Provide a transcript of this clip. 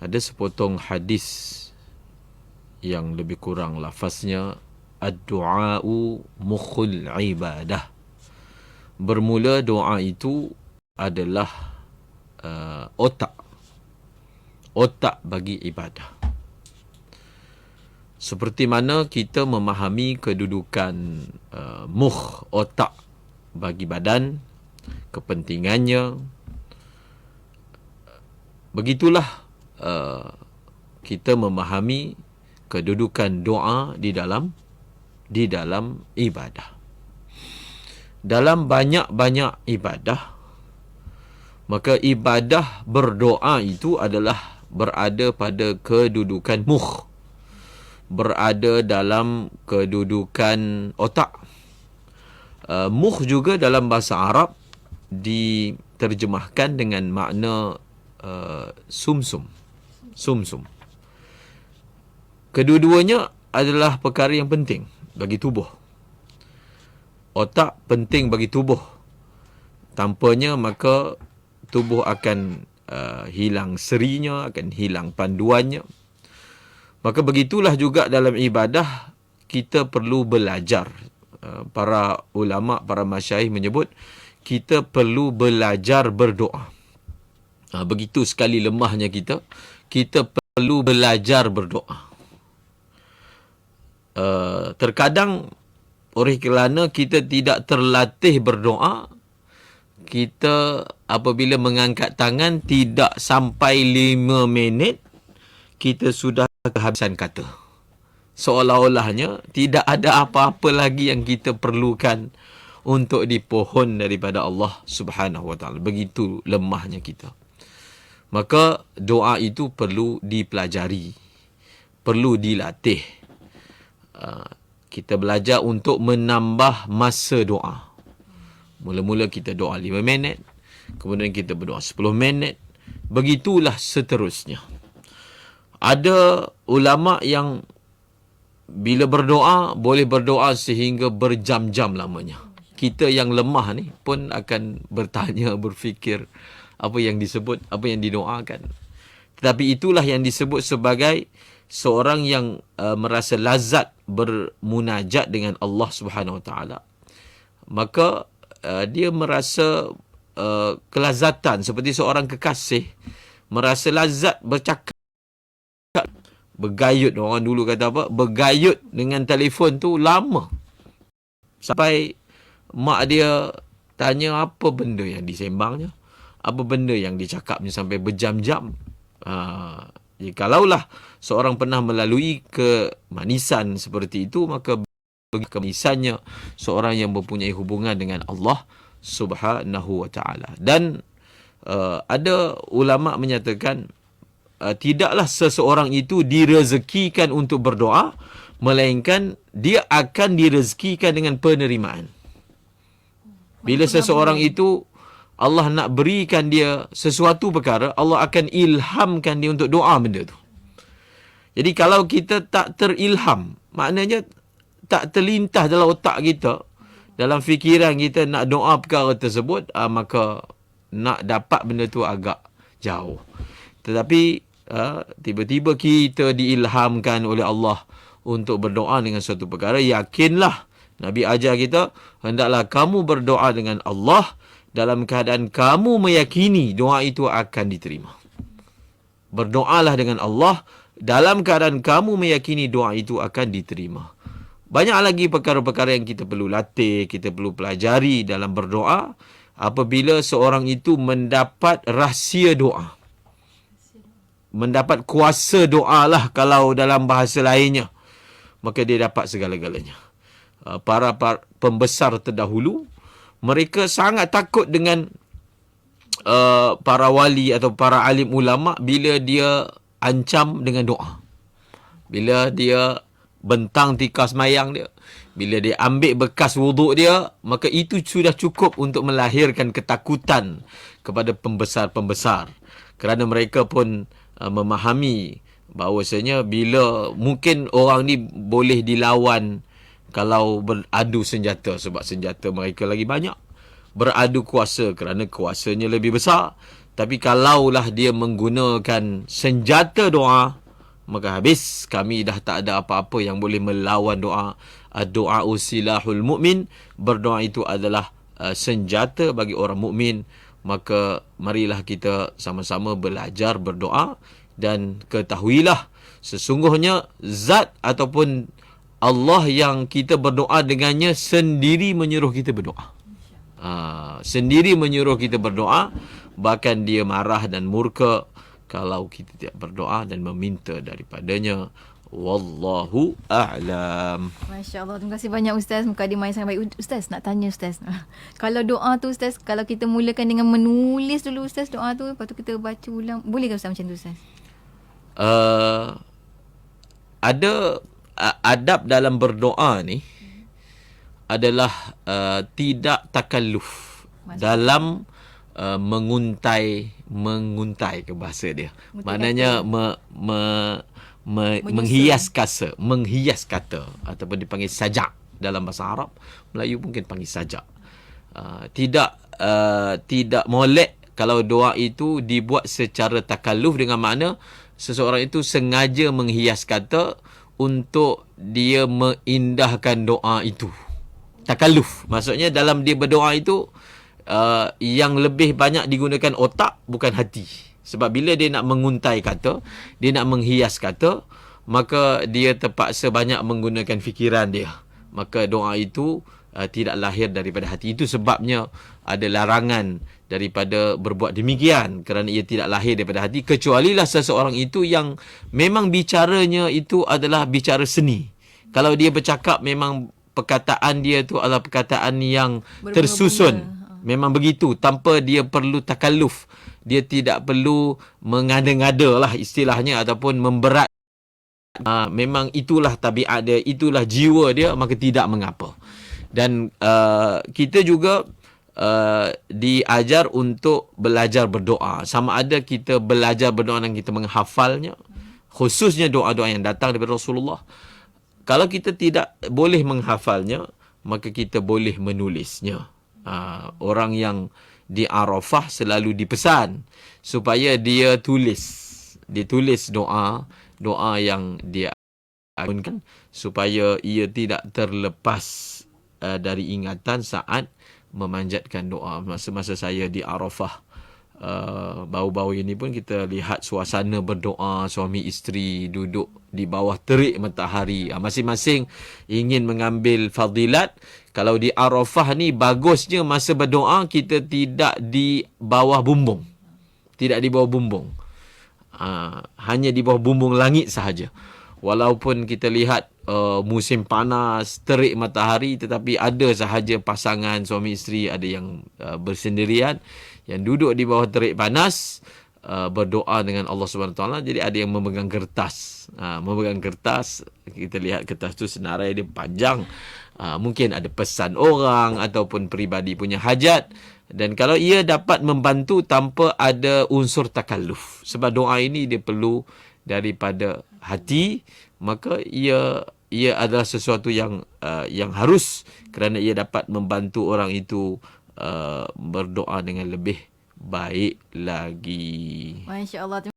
ada sepotong hadis yang lebih kurang lafaznya, ad-du'a'u mukhul ibadah. Bermula doa itu adalah otak bagi ibadah. Seperti mana kita memahami kedudukan otak bagi badan, kepentingannya, begitulah kita memahami kedudukan doa di dalam ibadah. Dalam banyak-banyak ibadah, maka ibadah berdoa itu adalah berada pada kedudukan berada dalam kedudukan otak. Mukh juga dalam bahasa Arab diterjemahkan dengan makna sumsum. Kedua-duanya adalah perkara yang penting bagi tubuh. Otak penting bagi tubuh. Tanpanya maka tubuh akan hilang serinya, akan hilang panduannya. Maka begitulah juga dalam ibadah kita perlu belajar. Para ulama, para masyayikh menyebut kita perlu belajar berdoa. Begitu sekali lemahnya kita perlu belajar berdoa. Terkadang oleh kerana kita tidak terlatih berdoa, kita apabila mengangkat tangan tidak sampai 5 minit, kita sudah kehabisan kata. Seolah-olahnya tidak ada apa-apa lagi yang kita perlukan untuk dipohon daripada Allah Subhanahu Wa Taala. Begitu lemahnya kita. Maka doa itu perlu dipelajari, perlu dilatih. Kita belajar untuk menambah masa doa. Mula-mula kita doa 5 minit, kemudian kita berdoa 10 minit. Begitulah seterusnya. Ada ulama yang bila berdoa, boleh berdoa sehingga berjam-jam lamanya. Kita yang lemah ni pun akan bertanya, berfikir apa yang disebut, apa yang didoakan. Tetapi itulah yang disebut sebagai seorang yang merasa lazat bermunajat dengan Allah Subhanahu Wa Taala. Maka dia merasa kelazatan seperti seorang kekasih merasa lazat bercakap, bergayut. Orang dulu kata apa? Bergayut dengan telefon tu lama. Sampai mak dia tanya apa benda yang disembangnya, apa benda yang dicakapnya sampai berjam-jam. Kalaulah seorang pernah melalui kemanisan seperti itu, maka bagi kemanisannya seorang yang mempunyai hubungan dengan Allah Subhanahu Wa Taala. Dan ada ulama menyatakan tidaklah seseorang itu direzekikan untuk berdoa, melainkan dia akan direzekikan dengan penerimaan. Bila seseorang itu Allah nak berikan dia sesuatu perkara, Allah akan ilhamkan dia untuk doa benda tu. Jadi kalau kita tak terilham, maknanya tak terlintas dalam otak kita, dalam fikiran kita nak doa perkara tersebut, maka nak dapat benda tu agak jauh. Tetapi tiba-tiba kita diilhamkan oleh Allah untuk berdoa dengan suatu perkara, yakinlah Nabi ajar kita, hendaklah kamu berdoa dengan Allah dalam keadaan kamu meyakini doa itu akan diterima. Berdoalah dengan Allah dalam keadaan kamu meyakini doa itu akan diterima. Banyak lagi perkara-perkara yang kita perlu latih, kita perlu pelajari dalam berdoa. Apabila seorang itu mendapat rahsia doa, mendapat kuasa doa lah kalau dalam bahasa lainnya, maka dia dapat segala-galanya. Para pembesar terdahulu, mereka sangat takut dengan para wali atau para alim ulama bila dia ancam dengan doa. Bila dia bentang tikar semayang dia, bila dia ambil bekas wuduk dia, maka itu sudah cukup untuk melahirkan ketakutan kepada pembesar-pembesar. Kerana mereka pun memahami bahawasanya bila mungkin orang ni boleh dilawan kalau beradu senjata, sebab senjata mereka lagi banyak. Beradu kuasa kerana kuasanya lebih besar. Tapi kalaulah dia menggunakan senjata doa, maka habis. Kami dah tak ada apa-apa yang boleh melawan doa. Doa silahul mu'min. Berdoa itu adalah senjata bagi orang mukmin. Maka marilah kita sama-sama belajar berdoa, dan ketahuilah sesungguhnya zat ataupun Allah yang kita berdoa dengannya sendiri menyuruh kita berdoa. Sendiri menyuruh kita berdoa. Bahkan dia marah dan murka kalau kita tidak berdoa dan meminta daripadanya. Wallahu a'lam. Masya Allah. Terima kasih banyak Ustaz. Mukadimah yang sangat baik. Ustaz, nak tanya Ustaz. Kalau doa tu Ustaz, kalau kita mulakan dengan menulis dulu Ustaz doa tu, lepas tu kita baca ulang. Boleh ke Ustaz macam tu Ustaz? Ada adab dalam berdoa ni adalah tidak takalluf dalam menguntai ke bahasa dia. Maknanya menghias kata ataupun dipanggil sajak dalam bahasa Arab. Melayu mungkin panggil sajak. Tidak molek kalau doa itu dibuat secara takalluf, dengan makna seseorang itu sengaja menghias kata untuk dia mengindahkan doa itu. Takalluf maksudnya dalam dia berdoa itu yang lebih banyak digunakan otak bukan hati. Sebab bila dia nak menguntai kata, dia nak menghias kata, maka dia terpaksa banyak menggunakan fikiran dia. Maka doa itu tidak lahir daripada hati. Itu sebabnya ada larangan daripada berbuat demikian, kerana ia tidak lahir daripada hati, kecualilah seseorang itu yang memang bicaranya itu adalah bicara seni. Kalau dia bercakap memang perkataan dia tu adalah perkataan yang tersusun. Memang begitu, tanpa dia perlu takalluf. Dia tidak perlu mengada-ngada lah istilahnya, ataupun memberat. Memang itulah tabiat dia, itulah jiwa dia, maka tidak mengapa. Dan kita juga diajar untuk belajar berdoa. Sama ada kita belajar berdoa dan kita menghafalnya, khususnya doa-doa yang datang daripada Rasulullah. Kalau kita tidak boleh menghafalnya, maka kita boleh menulisnya. Orang yang di Arafah selalu dipesan supaya dia tulis doa yang dia agunkan, supaya ia tidak terlepas dari ingatan saat memanjatkan doa. Masa-masa saya di Arafah, baru-baru ini pun kita lihat suasana berdoa, suami isteri duduk di bawah terik matahari, masing-masing ingin mengambil fadilat. Kalau di Arafah ni bagusnya masa berdoa kita tidak di bawah bumbung, hanya di bawah bumbung langit sahaja. Walaupun kita lihat musim panas, terik matahari, tetapi ada sahaja pasangan suami isteri, ada yang bersendirian, yang duduk di bawah terik panas, berdoa dengan Allah Subhanahu Taala. Jadi ada yang memegang kertas. Kita lihat kertas tu senarai dia panjang. Mungkin ada pesan orang ataupun peribadi punya hajat. Dan kalau ia dapat membantu tanpa ada unsur takalluf, sebab doa ini dia perlu daripada hati, maka ia adalah sesuatu yang harus, kerana ia dapat membantu orang itu berdoa dengan lebih baik lagi. Masya Allah.